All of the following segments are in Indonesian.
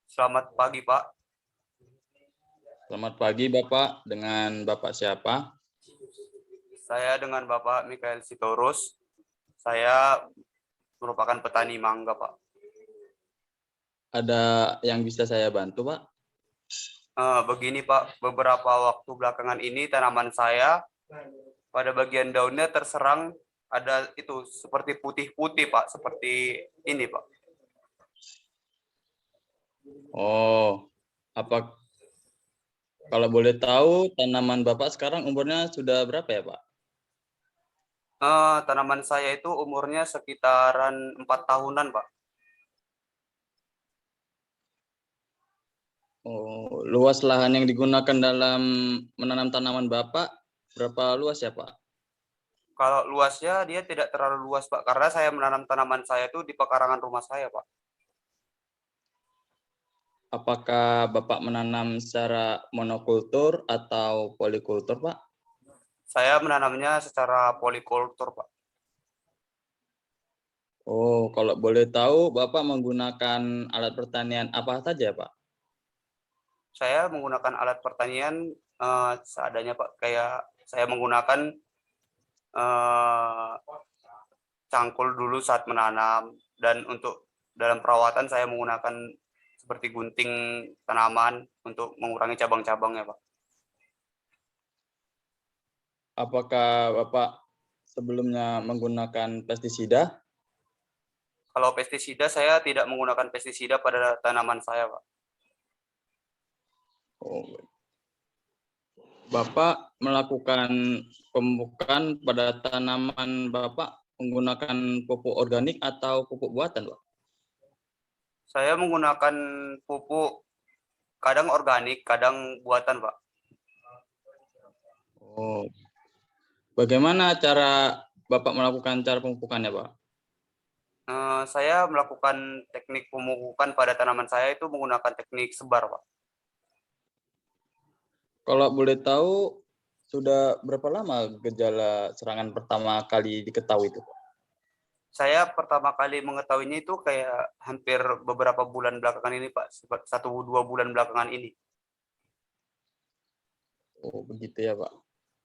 Selamat pagi, Pak. Selamat pagi, Bapak. Dengan Bapak siapa? Saya dengan Bapak Mikael Sitorus. Saya merupakan petani mangga, Pak. Ada yang bisa saya bantu, Pak? Begini, Pak, beberapa waktu belakangan ini tanaman saya pada bagian daunnya terserang ada itu seperti putih-putih, Pak, seperti ini, Pak. Oh, apa kalau boleh tahu tanaman Bapak sekarang umurnya sudah berapa ya, Pak? Tanaman saya itu umurnya sekitaran 4 tahunan, Pak. Oh, luas lahan yang digunakan dalam menanam tanaman Bapak berapa luas ya, Pak? Kalau luasnya dia tidak terlalu luas, Pak, karena saya menanam tanaman saya itu di pekarangan rumah saya, Pak. Apakah Bapak menanam secara monokultur atau polikultur, Pak? Saya menanamnya secara polikultur, Pak. Oh, kalau boleh tahu Bapak menggunakan alat pertanian apa saja, Pak? Saya menggunakan alat pertanian seadanya, Pak. Kayak saya menggunakan eh, cangkul dulu saat menanam, dan untuk dalam perawatan saya menggunakan seperti gunting tanaman untuk mengurangi cabang-cabangnya, Pak. Apakah Bapak sebelumnya menggunakan pestisida? Kalau pestisida saya tidak menggunakan pestisida pada tanaman saya, Pak. Oh, Bapak melakukan pemupukan pada tanaman Bapak menggunakan pupuk organik atau pupuk buatan, Pak? Saya menggunakan pupuk kadang organik, kadang buatan, Pak. Oh, bagaimana cara Bapak melakukan cara pemupukannya, Pak? Saya melakukan teknik pemupukan pada tanaman saya itu menggunakan teknik sebar, Pak. Kalau boleh tahu, sudah berapa lama gejala serangan pertama kali diketahui itu, Pak? Saya pertama kali mengetahuinya itu kayak hampir beberapa bulan belakangan ini, Pak. 1-2 bulan belakangan ini. Oh, begitu ya, Pak.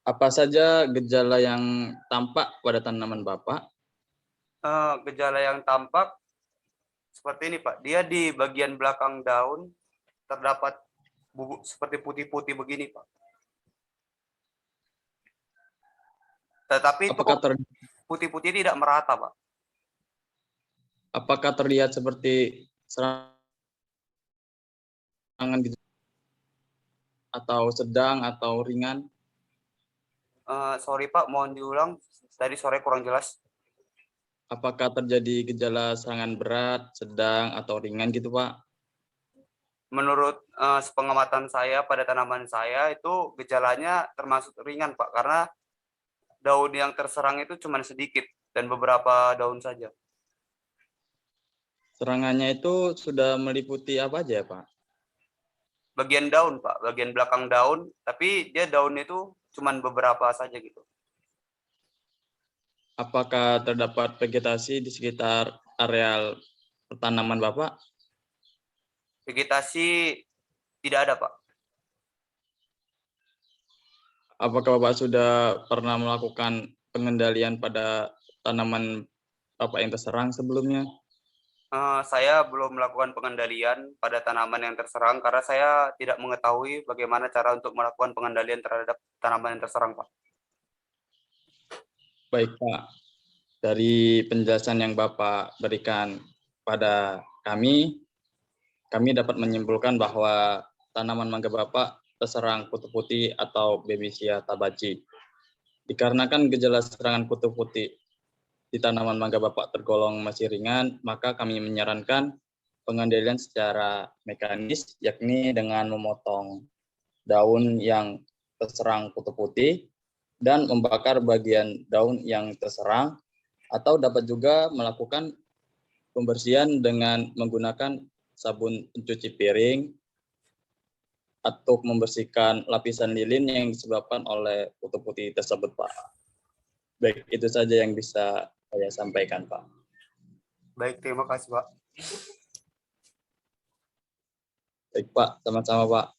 Apa saja gejala yang tampak pada tanaman Bapak? Gejala yang tampak seperti ini, Pak. Dia di bagian belakang daun terdapat bubuk seperti putih-putih begini, Pak. Tetapi itu Apakah putih-putih tidak merata, Pak. apakah terlihat seperti serangan gitu atau sedang atau ringan? Sorry, Pak, mohon diulang. Tadi sore kurang jelas. Apakah terjadi gejala serangan berat, sedang, atau ringan gitu, Pak? Menurut sepengamatan saya pada tanaman saya itu gejalanya termasuk ringan, Pak, karena daun yang terserang itu cuma sedikit dan beberapa daun saja. Serangannya itu sudah meliputi apa aja, Pak? Bagian daun, Pak, bagian belakang daun, tapi dia daunnya itu cuma beberapa saja gitu. Apakah terdapat vegetasi di sekitar areal pertanaman Bapak? Vegetasi tidak ada, Pak. Apakah Bapak sudah pernah melakukan pengendalian pada tanaman Bapak yang terserang sebelumnya? Saya belum melakukan pengendalian pada tanaman yang terserang karena saya tidak mengetahui bagaimana cara untuk melakukan pengendalian terhadap tanaman yang terserang, Pak. Baik, Pak. Dari penjelasan yang Bapak berikan pada kami dapat menyimpulkan bahwa tanaman mangga Bapak terserang kutu putih atau Babesia tabaci. Dikarenakan gejala serangan kutu putih di tanaman mangga Bapak tergolong masih ringan, maka kami menyarankan pengendalian secara mekanis, yakni dengan memotong daun yang terserang kutu putih dan membakar bagian daun yang terserang, atau dapat juga melakukan pembersihan dengan menggunakan sabun pencuci piring atau membersihkan lapisan lilin yang disebabkan oleh kutu putih tersebut, Pak. Baik, itu saja yang bisa saya sampaikan, Pak. Baik, terima kasih, Pak. Baik Pak, sama-sama Pak.